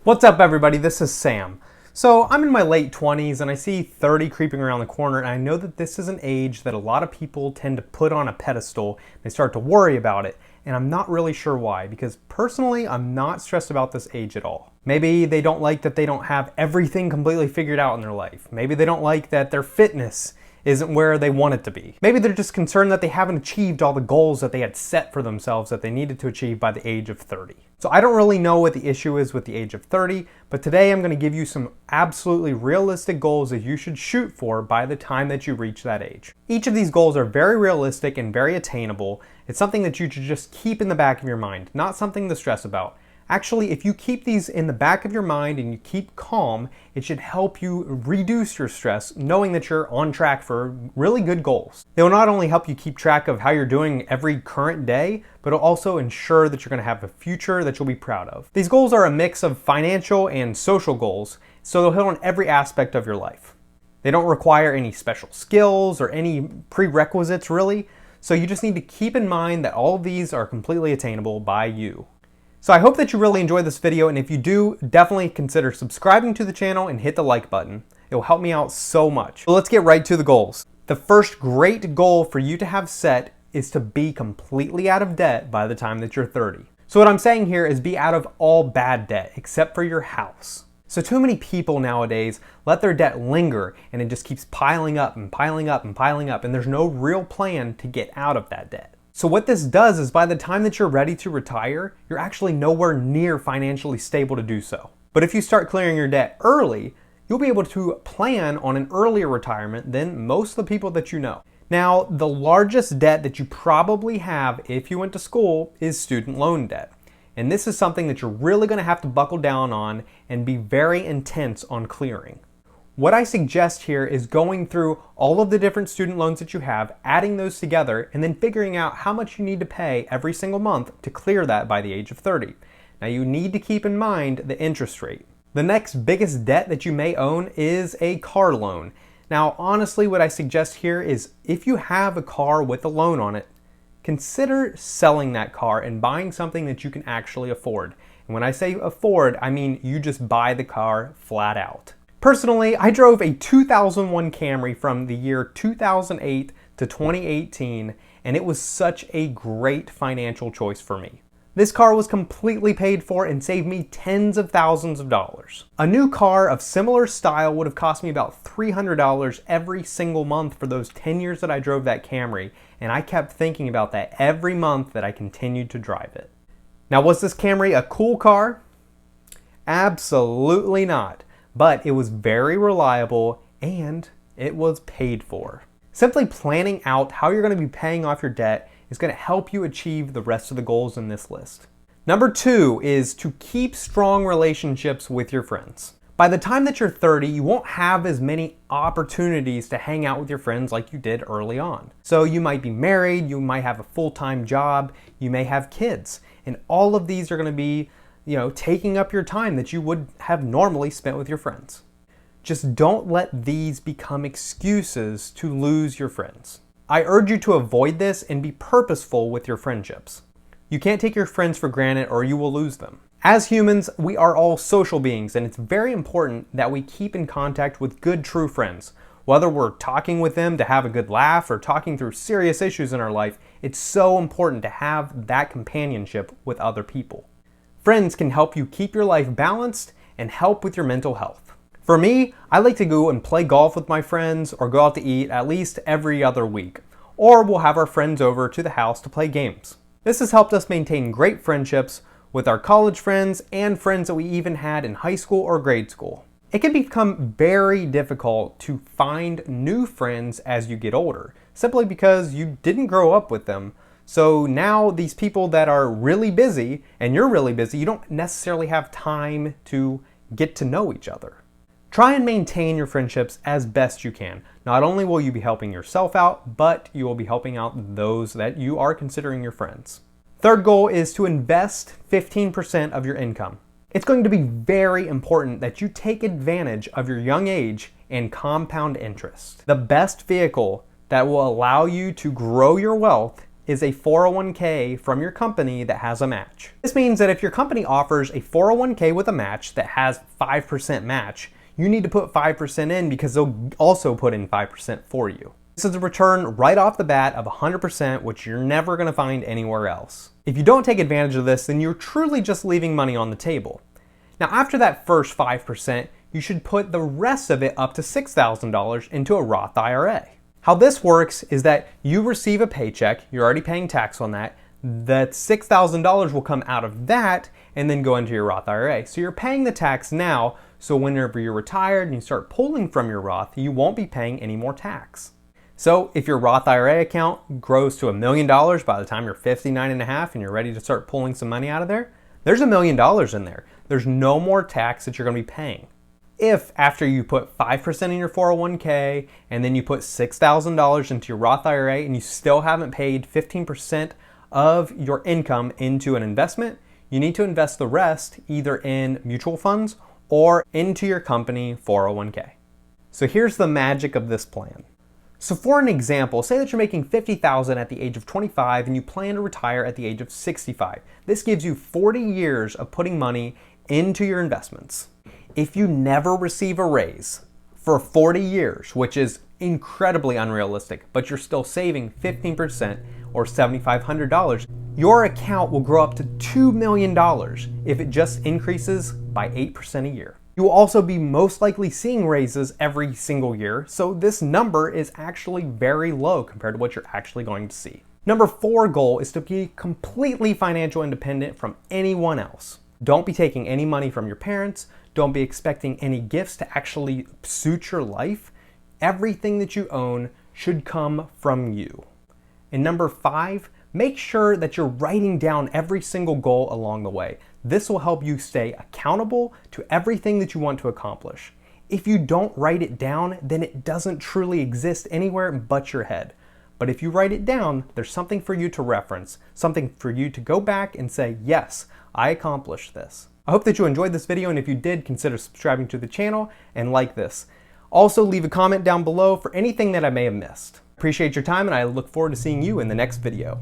What's up everybody, this is Sam. So I'm in my late 20s and I see 30 creeping around the corner, and I know that this is an age that a lot of people tend to put on a pedestal. They start to worry about it, and I'm not really sure why, because personally I'm not stressed about this age at all. Maybe they don't like that they don't have everything completely figured out in their life. Maybe they don't like that their fitness isn't where they want it to be. Maybe they're just concerned that they haven't achieved all the goals that they had set for themselves that they needed to achieve by the age of 30. So I don't really know what the issue is with the age of 30, but today I'm going to give you some absolutely realistic goals that you should shoot for by the time that you reach that age. Each of these goals are very realistic and very attainable. It's something that you should just keep in the back of your mind, not something to stress about. Actually, if you keep these in the back of your mind and you keep calm, it should help you reduce your stress, knowing that you're on track for really good goals. It will not only help you keep track of how you're doing every current day, but it'll also ensure that you're going to have a future that you'll be proud of. These goals are a mix of financial and social goals, so they'll hit on every aspect of your life. They don't require any special skills or any prerequisites really, so you just need to keep in mind that all of these are completely attainable by you. So I hope that you really enjoyed this video, and if you do, definitely consider subscribing to the channel and hit the like button. It will help me out so much. So let's get right to the goals. The first great goal for you to have set is to be completely out of debt by the time that you're 30. So what I'm saying here is be out of all bad debt except for your house. So too many people nowadays let their debt linger, and it just keeps piling up and piling up and piling up, and there's no real plan to get out of that debt. So what this does is by the time that you're ready to retire, you're actually nowhere near financially stable to do so. But if you start clearing your debt early, you'll be able to plan on an earlier retirement than most of the people that you know. Now, the largest debt that you probably have if you went to school is student loan debt. And this is something that you're really going to have to buckle down on and be very intense on clearing. What I suggest here is going through all of the different student loans that you have, adding those together, and then figuring out how much you need to pay every single month to clear that by the age of 30. Now you need to keep in mind the interest rate. The next biggest debt that you may own is a car loan. Now honestly, what I suggest here is if you have a car with a loan on it, consider selling that car and buying something that you can actually afford. And when I say afford, I mean you just buy the car flat out. Personally, I drove a 2001 Camry from the year 2008 to 2018, and it was such a great financial choice for me. This car was completely paid for and saved me tens of thousands of dollars. A new car of similar style would have cost me about $300 every single month for those 10 years that I drove that Camry, and I kept thinking about that every month that I continued to drive it. Now, was this Camry a cool car? Absolutely not. But it was very reliable and it was paid for. Simply planning out how you're going to be paying off your debt is going to help you achieve the rest of the goals in this list. Number 2 is to keep strong relationships with your friends. By the time that you're 30, you won't have as many opportunities to hang out with your friends like you did early on. So you might be married, you might have a full-time job, you may have kids, and all of these are going to be taking up your time that you would have normally spent with your friends. Just don't let these become excuses to lose your friends. I urge you to avoid this and be purposeful with your friendships. You can't take your friends for granted or you will lose them. As humans, we are all social beings, and it's very important that we keep in contact with good, true friends. Whether we're talking with them to have a good laugh or talking through serious issues in our life, it's so important to have that companionship with other people. Friends can help you keep your life balanced and help with your mental health. For me, I like to go and play golf with my friends or go out to eat at least every other week. Or we'll have our friends over to the house to play games. This has helped us maintain great friendships with our college friends and friends that we even had in high school or grade school. It can become very difficult to find new friends as you get older, simply because you didn't grow up with them. So now these people that are really busy, and you're really busy, you don't necessarily have time to get to know each other. Try and maintain your friendships as best you can. Not only will you be helping yourself out, but you will be helping out those that you are considering your friends. Third goal is to invest 15% of your income. It's going to be very important that you take advantage of your young age and compound interest. The best vehicle that will allow you to grow your wealth is a 401k from your company that has a match. This means that if your company offers a 401k with a match that has 5% match, you need to put 5% in because they'll also put in 5% for you. This is a return right off the bat of 100%, which you're never going to find anywhere else. If you don't take advantage of this, then you're truly just leaving money on the table. Now, after that first 5%, you should put the rest of it up to $6,000 into a Roth IRA. How this works is that you receive a paycheck, you're already paying tax on that, that $6,000 will come out of that and then go into your Roth IRA. So you're paying the tax now, so whenever you're retired and you start pulling from your Roth, you won't be paying any more tax. So if your Roth IRA account grows to $1 million by the time you're 59 and a half and you're ready to start pulling some money out of there, there's $1 million in there. There's no more tax that you're going to be paying. If after you put 5% in your 401k and then you put $6,000 into your Roth IRA and you still haven't paid 15% of your income into an investment, you need to invest the rest either in mutual funds or into your company 401k. So here's the magic of this plan. So for an example, say that you're making $50,000 at the age of 25 and you plan to retire at the age of 65. This gives you 40 years of putting money into your investments. If you never receive a raise for 40 years, which is incredibly unrealistic, but you're still saving 15% or $7,500, your account will grow up to $2 million if it just increases by 8% a year. You will also be most likely seeing raises every single year, so this number is actually very low compared to what you're actually going to see. Number 4 goal is to be completely financial independent from anyone else. Don't be taking any money from your parents. Don't be expecting any gifts to actually suit your life. Everything that you own should come from you. And number 5, make sure that you're writing down every single goal along the way. This will help you stay accountable to everything that you want to accomplish. If you don't write it down, then it doesn't truly exist anywhere but your head. But if you write it down, there's something for you to reference, something for you to go back and say, yes, I accomplished this. I hope that you enjoyed this video, and if you did, consider subscribing to the channel and like this. Also, leave a comment down below for anything that I may have missed. Appreciate your time, and I look forward to seeing you in the next video.